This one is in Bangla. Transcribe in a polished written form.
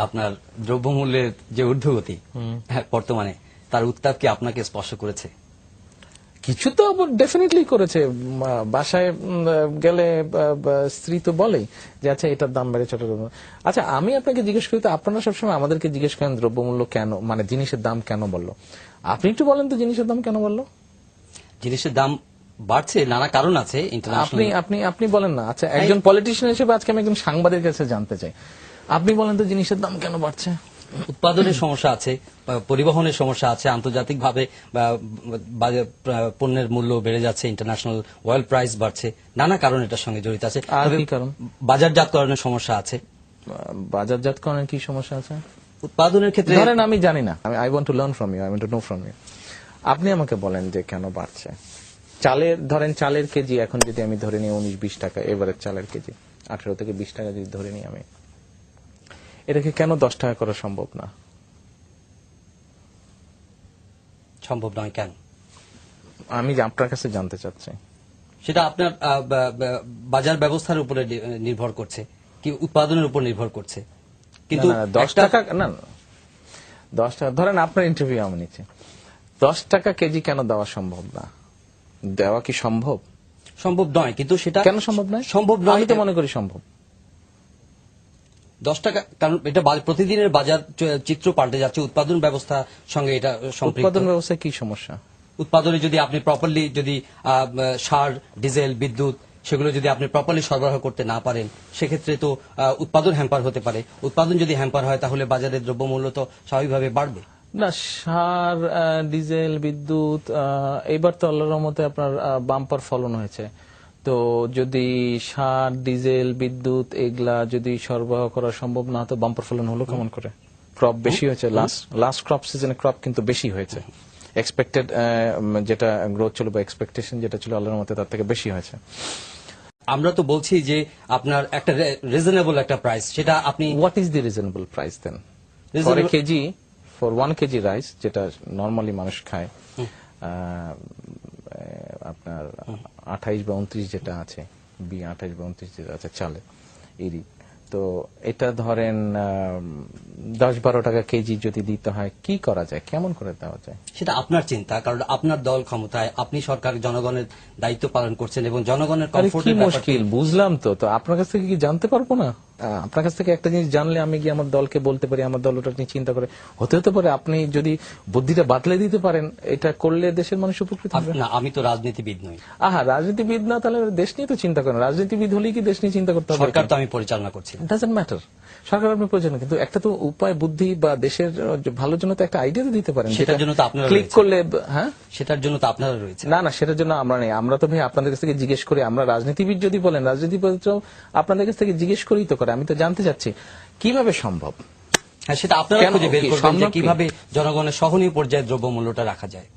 আপনার দ্রব্যমূল্যের যে ঊর্ধ্বগতি বর্তমানে তার উত্তাপ কি আপনাকে স্পর্শ করেছে? কিছু তো ডেফিনেটলি করেছে। বাসায় গেলে স্ত্রী তো বলেই যে আচ্ছা এটার দাম বেড়েছে। আচ্ছা আমি আপনাকে জিজ্ঞেস করি, তো আপনারা সবসময় আমাদেরকে জিজ্ঞেস করেন দ্রব্যমূল্য কেন, মানে জিনিসের দাম কেন বললো। আপনি একটু বলেন তো জিনিসের দাম কেন বললো? জিনিসের দাম বাড়ছে, নানা কারণ আছে। আপনি আপনি আপনি বলেন না। আচ্ছা একজন পলিটিশিয়ান হিসেবে আজকে আমি একজন সাংবাদিকের কাছে জানতে চাই, আপনি বলেন তো জিনিসের দাম কেন বাড়ছে? উৎপাদনের সমস্যা আছে, পরিবহনের সমস্যা আছে, আন্তর্জাতিকভাবে পণ্যের মূল্য বেড়ে যাচ্ছে, ইন্টারন্যাশনাল অয়েল প্রাইস বাড়ছে, নানা কারণ এটার সঙ্গে জড়িত আছে। আর কি কারণ? বাজারজাতকরণের সমস্যা আছে। বাজারজাতকরণের কি সমস্যা আছে? উৎপাদনের ক্ষেত্রে ধরেন আমি জানি না, I want to learn from you, I want to know from you. আপনি আমাকে বলেন যে কেন বাড়ছে। চালের ধরেন চালের কেজি এখন যদি আমি ধরে নিই 19-20 টাকা, এভারেজ চালের কেজি 18 থেকে 20 টাকা যদি ধরে নিই আমি, এটাকে কেন 10 টাকা করা সম্ভব না? সম্ভব নয় কেন? আমি আপনার কাছে জানতে চাচ্ছি। সেটা আপনার বাজার ব্যবস্থার উপরে নির্ভর করছে, কি উৎপাদনের উপর নির্ভর করছে। কিন্তু 10 টাকা না, 10 টাকা ধরেন আপনার ইন্টারভিউ আমি নিচ্ছি, 10 টাকা কেজি কেন দেওয়া সম্ভব না? দেওয়া কি সম্ভব? সম্ভব নয়, কিন্তু সেটা কেন সম্ভব নয়? সম্ভব নয়, আমি তো মনে করি সম্ভব। 10 টাকা, কারণ এটা প্রতিদিনের বাজার চিত্র পাল্টে যাচ্ছে, উৎপাদন ব্যবস্থার সঙ্গে এটা সম্পৃক্ত। উৎপাদন ব্যবস্থায় কি সমস্যা? উৎপাদনে যদি আপনি প্রপারলি যদি সার, ডিজেল, বিদ্যুৎ সেগুলো যদি আপনি প্রপারলি সরবরাহ করতে না পারেন, সেক্ষেত্রে তো উৎপাদন হ্যাম্পার হতে পারে। উৎপাদন যদি হ্যাম্পার হয় তাহলে বাজারের দ্রব্যমূল্য তো স্বাভাবিকভাবে বাড়বে না। সার, ডিজেল, বিদ্যুৎ এইবার তো আল্লাহর রহমতে আপনার বাম্পার ফলন হয়েছে। তো যদি সার, ডিজেল, বিদ্যুৎ এগুলা যদি সরবরাহ করা সম্ভব না, তো বাম্পার ফলন হলো কেমন করে? ক্রপ বেশি হয়েছে, লাস্ট ক্রপ সিজনে ক্রপ কিন্তু বেশি হয়েছে। এক্সপেক্টেড যেটা গ্রোথ ছিল বা এক্সপেকটেশন যেটা ছিল আল্লাহর রহমতে তার থেকে বেশি হয়েছে। আমরা তো বলছি যে আপনার একটা রিজনেবল একটা প্রাইস, সেটা আপনি what is the reasonable price then for a KG, for 1 KG rice যেটা নরমালি মানুষ খায়, আপনার 28 বা 29 যেটা আছে, 28 বা 29 যেটা আছে চালে এরই, তো এটা ধরেন 10-12 টাকা কেজি যদি দিতে হয়, কি করা যায়, কেমন করে দেওয়া যায়? সেটা আপনার চিন্তা, কারণ আপনার দল ক্ষমতায়, আপনি সরকার, জনগণের দায়িত্ব পালন করছেন এবং জনগণের কমফোর্টের কি মুশকিল বুঝলাম। তো আপনার কাছ থেকে কি জানতে পারবো না? আপনার কাছ থেকে একটা জিনিস জানলে আমি গিয়ে আমার দলকে বলতে পারি, আমার দল ওটা নিয়ে চিন্তা করে, হতে পারে আপনি যদি বুদ্ধিটা বাতলে দিতে পারেন, এটা করলে দেশের মানুষ উপকৃত হবে। না, আমি তো রাজনীতিবিদ নই। রাজনীতিবিদ না, তাহলে দেশ নিয়ে তো চিন্তা করেন। রাজনীতিবিদ হলেই কি দেশ নিয়ে চিন্তা করতে হবে? সরকার তো আমি পরিচালনা করছি, ডাজন্ট ম্যাটার। সরকার আপনি পরিচালনা, কিন্তু একটা তো উপায়, বুদ্ধি বা দেশের ভালোর জন্য তো একটা আইডিয়া তো দিতে পারেন। সেটার জন্য তো আপনারা ক্লিক করলে, হ্যাঁ সেটার জন্য তো আপনারা রয়েছে। না, সেটার জন্য আমরা নেই। আমরা তো ভাই আপনাদের কাছ থেকে জিজ্ঞেস করি। আমরা রাজনীতিবিদ যদি বলেন, রাজনীতিবিদ আপনাদের কাছ থেকে জিজ্ঞেস করেই তো করে। আমি তো জানতে চাচ্ছি কিভাবে সম্ভব। হ্যাঁ, সেটা আপনারা খুঁজে বের করবেন যে কিভাবে জনগণের সহনীয় পর্যায়ে দ্রব্যমূল্যটা রাখা যায়।